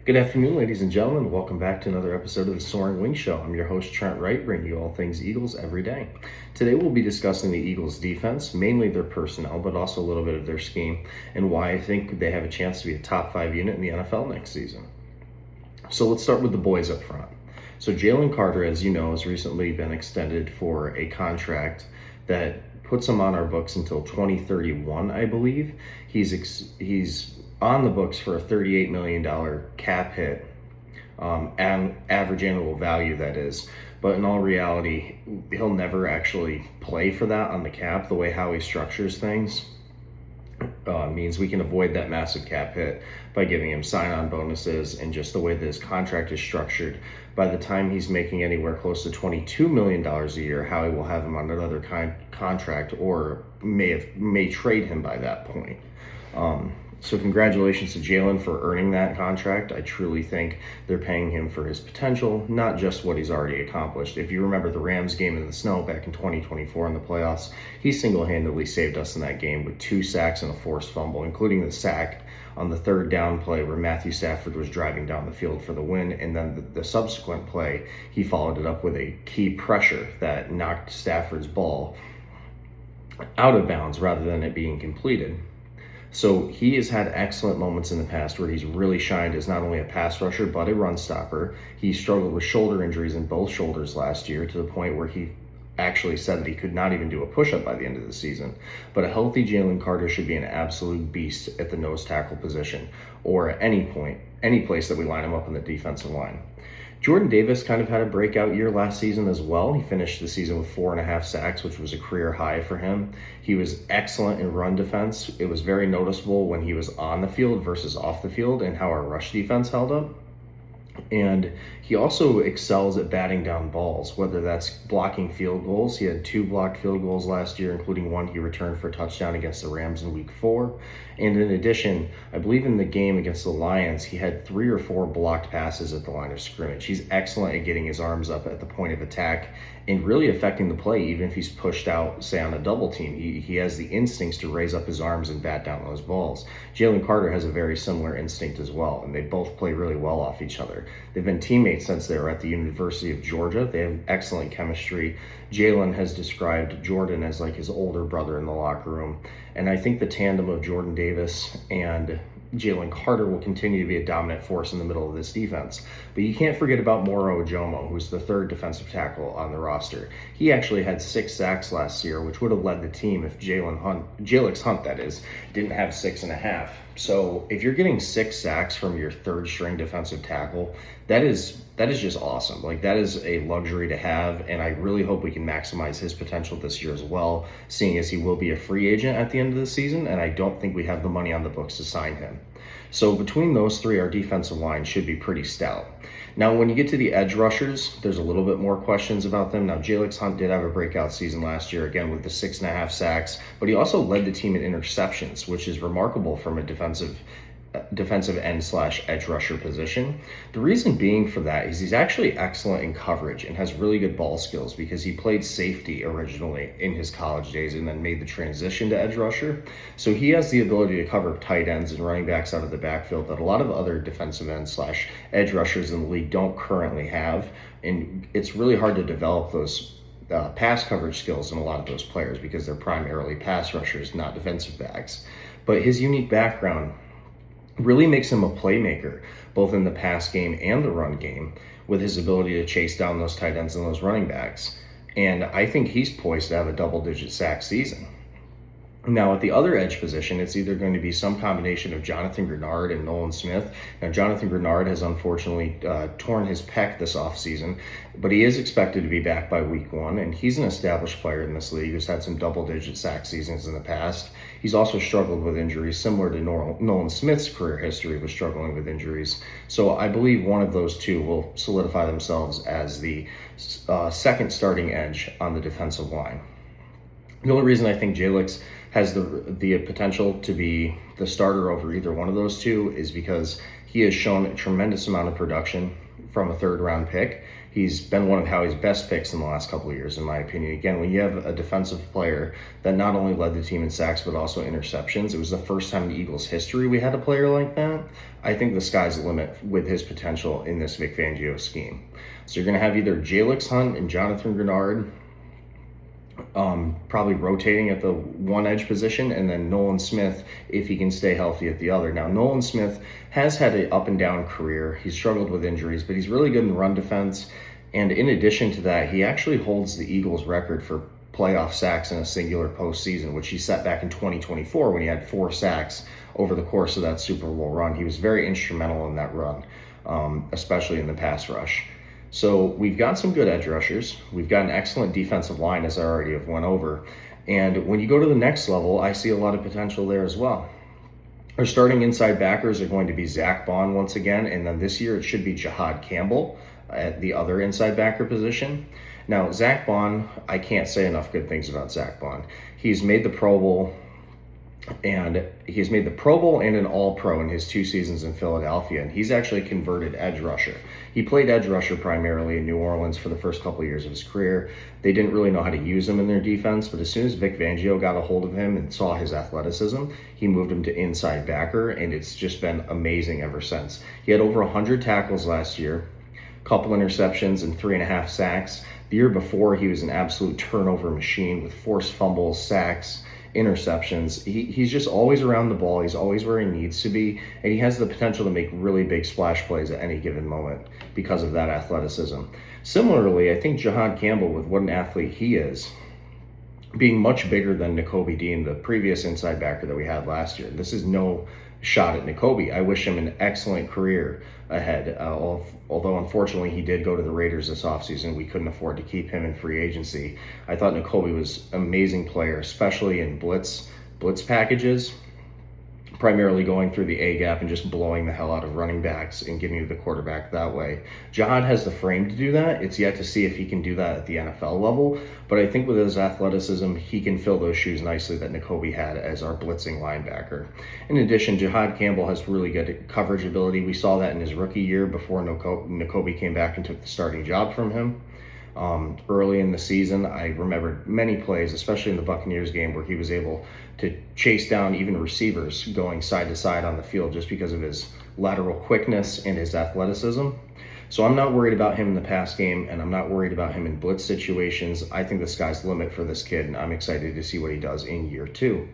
Good afternoon, ladies and gentlemen. Welcome back to another episode of the Soaring Wing Show. I'm your host, Trent Wright, bringing you all things Eagles every day. Today, we'll be discussing the Eagles' defense, mainly their personnel, but also a little bit of their scheme, and why I think they have a chance to be a top 5 unit in the NFL next season. So let's start with the boys up front. So Jalen Carter, as you know, has recently been extended for a contract that puts him on our books until 2031, I believe. He's on the books for a $38 million cap hit, and average annual value, that is. But in all reality, he'll never actually play for that on the cap. The way Howie structures things means we can avoid that massive cap hit by giving him sign-on bonuses, and just the way that his contract is structured. By the time he's making anywhere close to $22 million a year, Howie will have him on another contract, or may trade him by that point. So congratulations to Jalen for earning that contract. I truly think they're paying him for his potential, not just what he's already accomplished. If you remember the Rams game in the snow back in 2024 in the playoffs, he single-handedly saved us in that game with 2 sacks and a forced fumble, including the sack on the third down play where Matthew Stafford was driving down the field for the win. And then the subsequent play, he followed it up with a key pressure that knocked Stafford's ball out of bounds rather than it being completed. So he has had excellent moments in the past where he's really shined as not only a pass rusher, but a run stopper. He struggled with shoulder injuries in both shoulders last year, to the point where he actually said that he could not even do a push-up by the end of the season. But a healthy Jalen Carter should be an absolute beast at the nose tackle position, or at any point, any place that we line him up in the defensive line. Jordan Davis kind of had a breakout year last season as well. He finished the season with 4.5 sacks, which was a career high for him. He was excellent in run defense. It was very noticeable when he was on the field versus off the field, and how our rush defense held up. And he also excels at batting down balls, whether that's blocking field goals. He had 2 blocked field goals last year, including one he returned for a touchdown against the Rams in week 4. And in addition, I believe in the game against the Lions, he had 3 or 4 blocked passes at the line of scrimmage. He's excellent at getting his arms up at the point of attack and really affecting the play, even if he's pushed out, say, on a double team. He has the instincts to raise up his arms and bat down those balls. Jalen Carter has a very similar instinct as well, and they both play really well off each other. They've been teammates since they were at the University of Georgia. They have excellent chemistry. Jalen has described Jordan as like his older brother in the locker room, and I think the tandem of Jordan Davis and Jalen Carter will continue to be a dominant force in the middle of this defense. But you can't forget about Moro Ojomo, who's the 3rd defensive tackle on the roster. He actually had 6 sacks last year, which would have led the team if Jalix Hunt, that is, didn't have 6.5. So if you're getting 6 sacks from your 3rd string defensive tackle, that is just awesome. Like, that is a luxury to have, and I really hope we can maximize his potential this year as well, seeing as he will be a free agent at the end of the season, and I don't think we have the money on the books to sign him. So between those 3, our defensive line should be pretty stout. Now, when you get to the edge rushers, there's a little bit more questions about them. Now, Jalix Hunt did have a breakout season last year, again with the 6.5 sacks, but he also led the team in interceptions, which is remarkable from a defensive end/edge rusher position. The reason being for that is he's actually excellent in coverage and has really good ball skills, because he played safety originally in his college days and then made the transition to edge rusher. So he has the ability to cover tight ends and running backs out of the backfield that a lot of other defensive ends/edge rushers in the league don't currently have. And it's really hard to develop those pass coverage skills in a lot of those players, because they're primarily pass rushers, not defensive backs. But his unique background really makes him a playmaker, both in the pass game and the run game, with his ability to chase down those tight ends and those running backs. And I think he's poised to have a double-digit sack season. Now, at the other edge position, it's either going to be some combination of Jonathan Grenard and Nolan Smith. Now, Jonathan Grenard has unfortunately torn his pec this offseason, but he is expected to be back by week 1, and he's an established player in this league who's had some double-digit sack seasons in the past. He's also struggled with injuries, similar to Nolan Smith's career history with struggling with injuries. So I believe one of those two will solidify themselves as the second starting edge on the defensive line. The only reason I think Jalix has the potential to be the starter over either one of those two is because he has shown a tremendous amount of production from a third-round pick. He's been one of Howie's best picks in the last couple of years, in my opinion. Again, when you have a defensive player that not only led the team in sacks but also interceptions, it was the first time in Eagles history we had a player like that. I think the sky's the limit with his potential in this Vic Fangio scheme. So you're going to have either Jalix Hunt and Jonathan Grenard probably rotating at the one edge position, and then Nolan Smith, if he can stay healthy, at the other. Now, Nolan Smith has had an up and down career. He's struggled with injuries, but he's really good in run defense. And in addition to that, he actually holds the Eagles record for playoff sacks in a singular postseason, which he set back in 2024 when he had 4 sacks over the course of that Super Bowl run. He was very instrumental in that run, especially in the pass rush. So we've got some good edge rushers. We've got an excellent defensive line, as I already have went over. And when you go to the next level, I see a lot of potential there as well. Our starting inside backers are going to be Zack Baun once again, and then this year it should be Jahad Campbell at the other inside backer position. Now, Zack Baun, I can't say enough good things about Zack Baun. He's made the Pro Bowl, and he's made the Pro Bowl and an All-Pro in his 2 seasons in Philadelphia, and he's actually a converted edge rusher. He played edge rusher primarily in New Orleans for the first couple of years of his career. They didn't really know how to use him in their defense, but as soon as Vic Fangio got a hold of him and saw his athleticism, he moved him to inside backer, and it's just been amazing ever since. He had over 100 tackles last year, a couple interceptions, and 3.5 sacks. The year before, he was an absolute turnover machine with forced fumbles, sacks, interceptions. He's just always around the ball. He's always where he needs to be, and he has the potential to make really big splash plays at any given moment because of that athleticism. Similarly, I think Jahad Campbell, with what an athlete he is, being much bigger than Nakobe Dean, the previous inside backer that we had last year. This is no shot at Nakobe. I wish him an excellent career ahead, although unfortunately he did go to the Raiders this offseason. We couldn't afford to keep him in free agency. I thought Nakobe was an amazing player, especially in blitz packages, primarily going through the A-gap and just blowing the hell out of running backs and getting to the quarterback that way. Jahad has the frame to do that. It's yet to see if he can do that at the NFL level, but I think with his athleticism, he can fill those shoes nicely that Nakobe had as our blitzing linebacker. In addition, Jahad Campbell has really good coverage ability. We saw that in his rookie year before Nakobe came back and took the starting job from him. Early in the season, I remembered many plays, especially in the Buccaneers game, where he was able to chase down even receivers going side to side on the field just because of his lateral quickness and his athleticism. So I'm not worried about him in the pass game, and I'm not worried about him in blitz situations. I think the sky's the limit for this kid, and I'm excited to see what he does in year 2.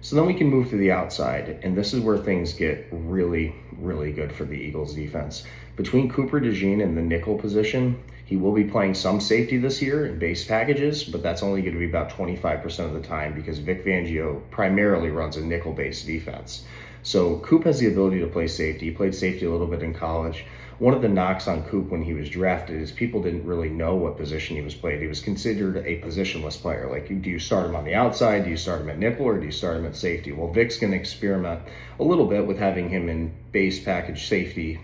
So then we can move to the outside, and this is where things get really, really good for the Eagles defense. Between Cooper DeJean and the nickel position, he will be playing some safety this year in base packages, but that's only going to be about 25% of the time because Vic Fangio primarily runs a nickel-based defense. So Coop has the ability to play safety. He played safety a little bit in college. One of the knocks on Coop when he was drafted is people didn't really know what position he was played. He was considered a positionless player. Like, do you start him on the outside? Do you start him at nickel, or do you start him at safety? Well, Vic's going to experiment a little bit with having him in base package safety,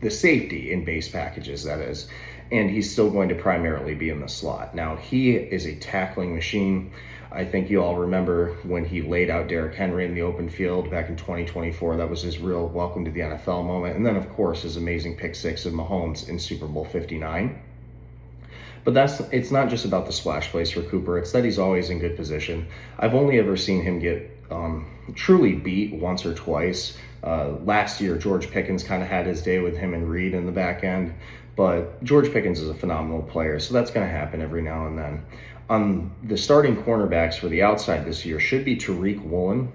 the safety in base packages, that is, and he's still going to primarily be in the slot. Now, he is a tackling machine. I think you all remember when he laid out Derrick Henry in the open field back in 2024. That was his real welcome to the NFL moment. And then, of course, his amazing pick 6 of Mahomes in Super Bowl 59. But it's not just about the splash plays for Cooper. It's that he's always in good position. I've only ever seen him get truly beat once or twice. Last year, George Pickens kind of had his day with him and Reed in the back end. But George Pickens is a phenomenal player, so that's going to happen every now and then. The starting cornerbacks for the outside this year should be Tariq Woolen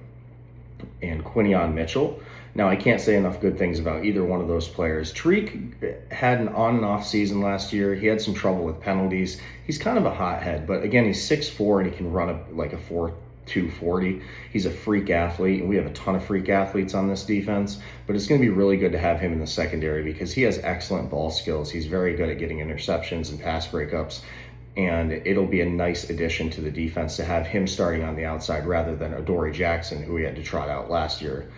and Quinion Mitchell. Now, I can't say enough good things about either one of those players. Tariq had an on and off season last year. He had some trouble with penalties. He's kind of a hothead, but again, he's 6'4", and he can run like a 4.2 40. He's a freak athlete, and we have a ton of freak athletes on this defense, but it's going to be really good to have him in the secondary because he has excellent ball skills. He's very good at getting interceptions and pass breakups, and it'll be a nice addition to the defense to have him starting on the outside rather than Adoree Jackson, who we had to trot out last year.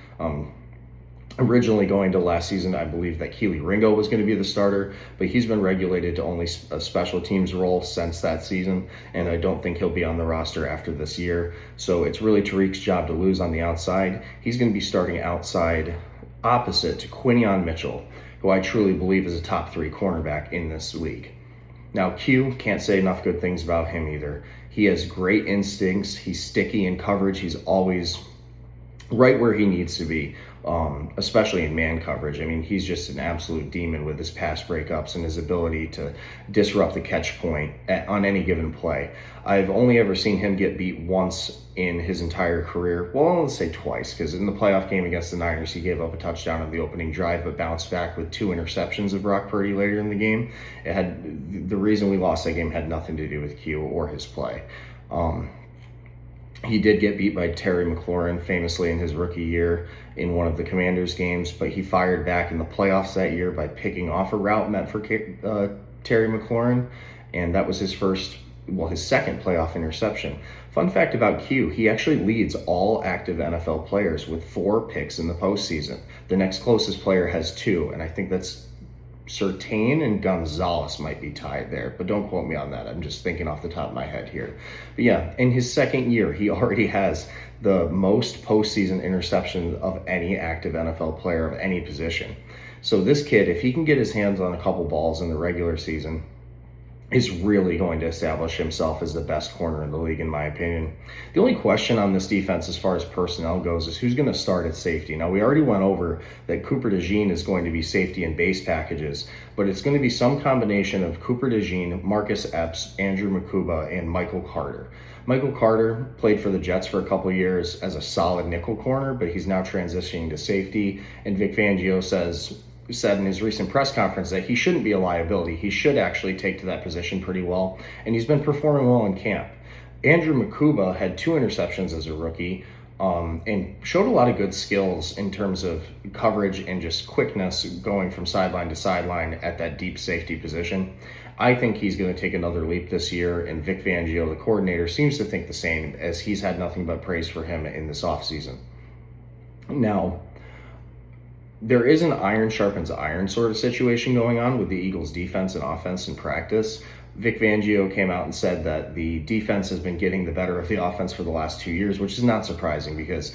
Originally going to last season, I believe that Kelee Ringo was going to be the starter, but he's been regulated to only a special teams role since that season, and I don't think he'll be on the roster after this year. So it's really Tariq's job to lose on the outside. He's going to be starting outside opposite to Quinion Mitchell, who I truly believe is a top 3 cornerback in this league. Now, Q, can't say enough good things about him either. He has great instincts. He's sticky in coverage. He's always right where he needs to be, especially in man coverage. I mean, he's just an absolute demon with his pass breakups and his ability to disrupt the catch point on any given play. I've only ever seen him get beat once in his entire career. Well, let's say twice, because in the playoff game against the Niners, he gave up a touchdown on the opening drive, but bounced back with 2 interceptions of Brock Purdy later in the game. The reason we lost that game had nothing to do with Q or his play. He did get beat by Terry McLaurin famously in his rookie year in one of the Commanders games, but he fired back in the playoffs that year by picking off a route meant for Terry McLaurin, and that was his second playoff interception. Fun fact about Q, he actually leads all active NFL players with 4 picks in the postseason. The next closest player has 2, and I think that's Surtain and Gonzalez might be tied there, but don't quote me on that. I'm just thinking off the top of my head here. But yeah, in his second year, he already has the most postseason interceptions of any active NFL player of any position. So this kid, if he can get his hands on a couple balls in the regular season, is really going to establish himself as the best corner in the league, in my opinion. The only question on this defense as far as personnel goes is who's going to start at safety. Now, we already went over that Cooper DeJean is going to be safety in base packages, but it's going to be some combination of Cooper DeJean, Marcus Epps, Andrew Mukuba, and Michael Carter. Michael Carter played for the Jets for a couple years as a solid nickel corner, but he's now transitioning to safety, and Vic Fangio said in his recent press conference that he shouldn't be a liability. He should actually take to that position pretty well, and he's been performing well in camp. Andrew Mukuba had 2 interceptions as a rookie, and showed a lot of good skills in terms of coverage and just quickness going from sideline to sideline at that deep safety position. I think he's going to take another leap this year, and Vic Fangio, the coordinator, seems to think the same, as he's had nothing but praise for him in this offseason. Now, there is an iron sharpens iron sort of situation going on with the Eagles' defense and offense in practice. Vic Fangio came out and said that the defense has been getting the better of the offense for the last 2 years, which is not surprising because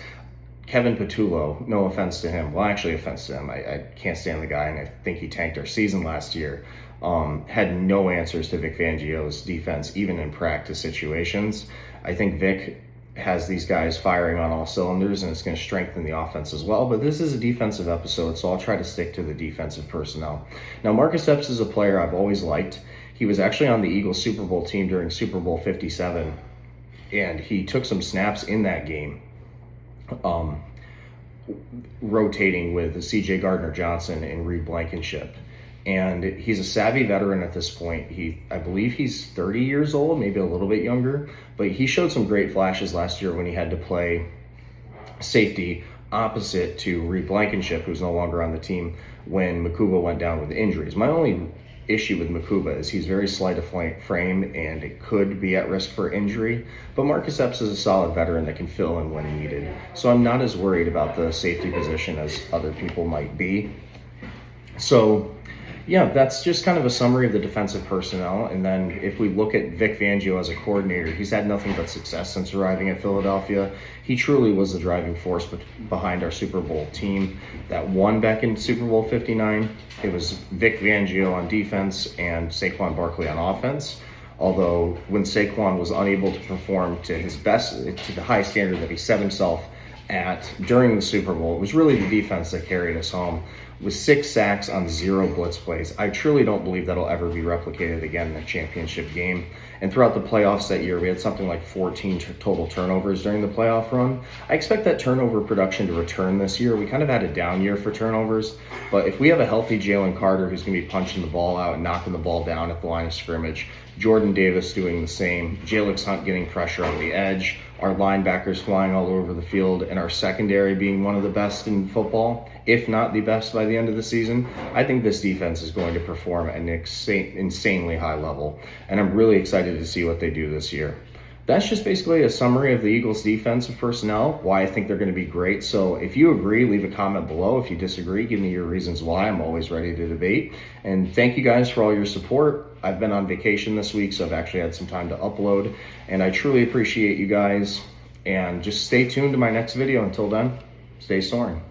Kevin Patullo, no offense to him, well, actually offense to him, I can't stand the guy, and I think he tanked our season last year, had no answers to Vic Fangio's defense, even in practice situations. I think Vic has these guys firing on all cylinders, and it's going to strengthen the offense as well. But this is a defensive episode, so I'll try to stick to the defensive personnel. Now, Marcus Epps is a player I've always liked. He was actually on the Eagles Super Bowl team during Super Bowl 57, and he took some snaps in that game, rotating with CJ Gardner-Johnson and Reed Blankenship. And he's a savvy veteran at this point. I believe he's 30 years old, maybe a little bit younger, but he showed some great flashes last year when he had to play safety opposite to Reed Blankenship, who's no longer on the team, when Mukuba went down with injuries. My only issue with Mukuba is he's very slight of frame, and it could be at risk for injury, but Marcus Epps is a solid veteran that can fill in when needed. So I'm not as worried about the safety position as other people might be. So yeah, that's just kind of a summary of the defensive personnel. And then if we look at Vic Fangio as a coordinator, he's had nothing but success since arriving at Philadelphia. He truly was the driving force behind our Super Bowl team that won back in Super Bowl 59. It was Vic Fangio on defense and Saquon Barkley on offense. Although when Saquon was unable to perform to his best, to the high standard that he set himself at during the Super Bowl, it was really the defense that carried us home with 6 sacks on 0 blitz plays. I truly don't believe that'll ever be replicated again in a championship game. And throughout the playoffs that year, we had something like 14 total turnovers during the playoff run. I expect that turnover production to return this year. We kind of had a down year for turnovers, but if we have a healthy Jalen Carter who's going to be punching the ball out and knocking the ball down at the line of scrimmage, Jordan Davis doing the same, Jalix Hunt getting pressure on the edge, our linebackers flying all over the field, and our secondary being one of the best in football, if not the best by the end of the season, I think this defense is going to perform at an insanely high level, and I'm really excited to see what they do this year. That's just basically a summary of the Eagles' defensive personnel, why I think they're going to be great. So if you agree, leave a comment below. If you disagree, give me your reasons why. I'm always ready to debate. And thank you guys for all your support. I've been on vacation this week, so I've actually had some time to upload. And I truly appreciate you guys. And just stay tuned to my next video. Until then, stay soaring.